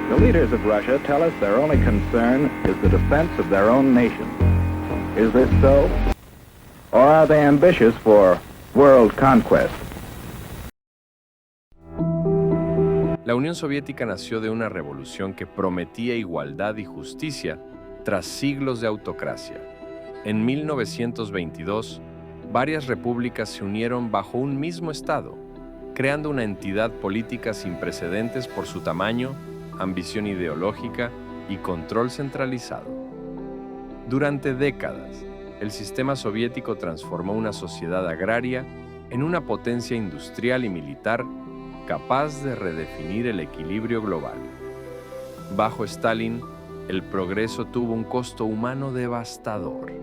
The leaders of Russia tell us their only concern is the defense of their own nation. Is this so? Or are they ambitious for world conquest? La Unión Soviética nació de una revolución que prometía igualdad y justicia tras siglos de autocracia. En 1922, varias repúblicas se unieron bajo un mismo Estado, creando una entidad política sin precedentes por su tamaño, ambición ideológica y control centralizado. Durante décadas, el sistema soviético transformó una sociedad agraria en una potencia industrial y militar capaz de redefinir el equilibrio global. Bajo Stalin, el progreso tuvo un costo humano devastador.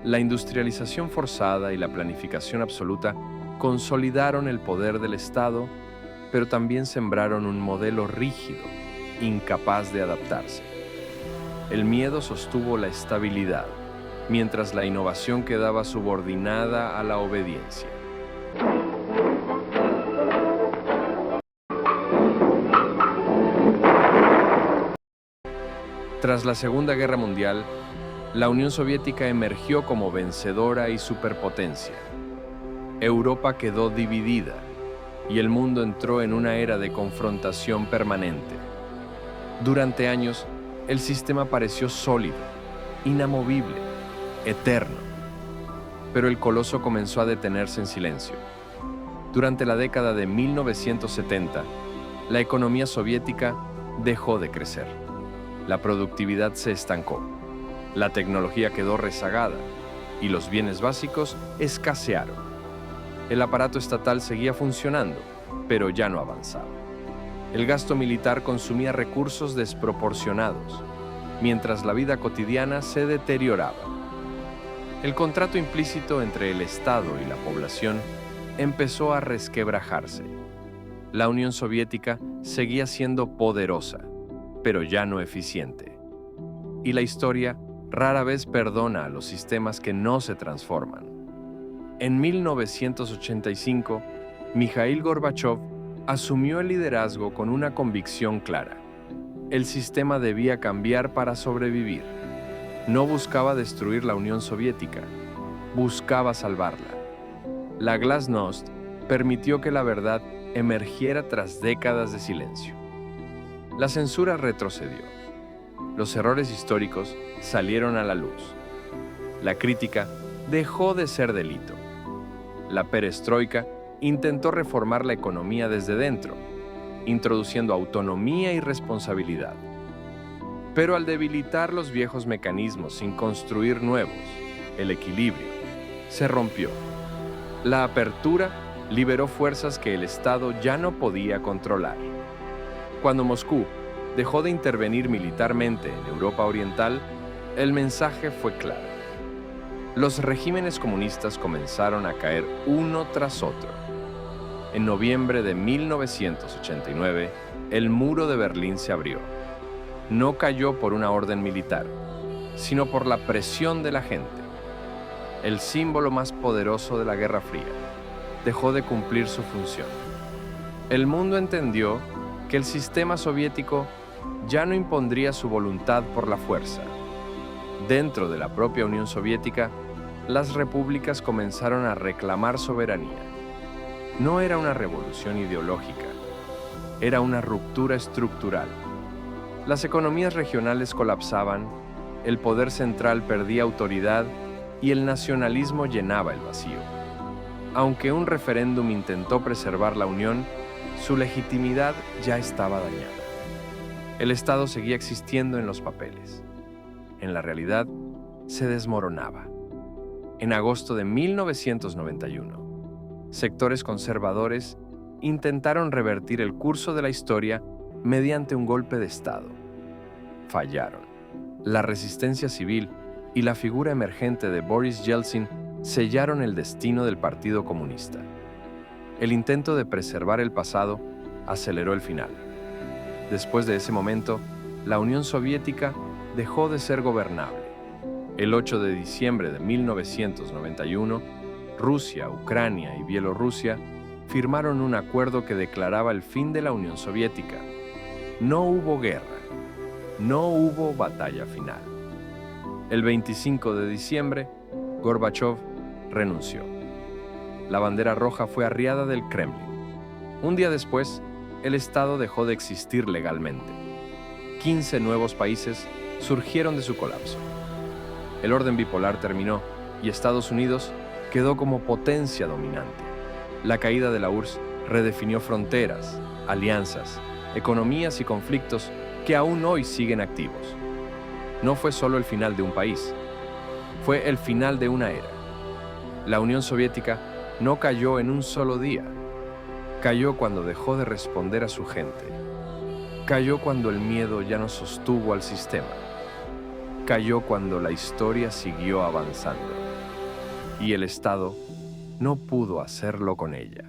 La industrialización forzada y la planificación absoluta consolidaron el poder del Estado, pero también sembraron un modelo rígido, incapaz de adaptarse. El miedo sostuvo la estabilidad, mientras la innovación quedaba subordinada a la obediencia. Tras la Segunda Guerra Mundial, la Unión Soviética emergió como vencedora y superpotencia. Europa quedó dividida y el mundo entró en una era de confrontación permanente. Durante años, el sistema pareció sólido, inamovible, eterno. Pero el coloso comenzó a detenerse en silencio. Durante la década de 1970, la economía soviética dejó de crecer. La productividad se estancó, la tecnología quedó rezagada y los bienes básicos escasearon. El aparato estatal seguía funcionando, pero ya no avanzaba. El gasto militar consumía recursos desproporcionados, mientras la vida cotidiana se deterioraba. El contrato implícito entre el Estado y la población empezó a resquebrajarse. La Unión Soviética seguía siendo poderosa, pero ya no eficiente. Y la historia rara vez perdona a los sistemas que no se transforman. En 1985, Mikhail Gorbachev asumió el liderazgo con una convicción clara. El sistema debía cambiar para sobrevivir. No buscaba destruir la Unión Soviética, buscaba salvarla. La Glasnost permitió que la verdad emergiera tras décadas de silencio. La censura retrocedió. Los errores históricos salieron a la luz. La crítica dejó de ser delito. La perestroika intentó reformar la economía desde dentro, introduciendo autonomía y responsabilidad. Pero al debilitar los viejos mecanismos sin construir nuevos, el equilibrio se rompió. La apertura liberó fuerzas que el Estado ya no podía controlar. Cuando Moscú dejó de intervenir militarmente en Europa Oriental, el mensaje fue claro. Los regímenes comunistas comenzaron a caer uno tras otro. En noviembre de 1989, el muro de Berlín se abrió. No cayó por una orden militar, sino por la presión de la gente. El símbolo más poderoso de la Guerra Fría dejó de cumplir su función. El mundo entendió que el sistema soviético ya no impondría su voluntad por la fuerza. Dentro de la propia Unión Soviética, las repúblicas comenzaron a reclamar soberanía. No era una revolución ideológica, era una ruptura estructural. Las economías regionales colapsaban, el poder central perdía autoridad y el nacionalismo llenaba el vacío. Aunque un referéndum intentó preservar la unión, su legitimidad ya estaba dañada. El Estado seguía existiendo en los papeles. En la realidad, se desmoronaba. En agosto de 1991, sectores conservadores intentaron revertir el curso de la historia mediante un golpe de Estado. Fallaron. La resistencia civil y la figura emergente de Boris Yeltsin sellaron el destino del Partido Comunista. El intento de preservar el pasado aceleró el final. Después de ese momento, la Unión Soviética dejó de ser gobernable. El 8 de diciembre de 1991, Rusia, Ucrania y Bielorrusia firmaron un acuerdo que declaraba el fin de la Unión Soviética. No hubo guerra, no hubo batalla final. El 25 de diciembre, Gorbachov renunció. La bandera roja fue arriada del Kremlin. Un día después, el Estado dejó de existir legalmente. 15 nuevos países surgieron de su colapso. El orden bipolar terminó y Estados Unidos quedó como potencia dominante. La caída de la URSS redefinió fronteras, alianzas, economías y conflictos que aún hoy siguen activos. No fue solo el final de un país, fue el final de una era. La Unión Soviética no cayó en un solo día. Cayó cuando dejó de responder a su gente. Cayó cuando el miedo ya no sostuvo al sistema. Cayó cuando la historia siguió avanzando. Y el Estado no pudo hacerlo con ella.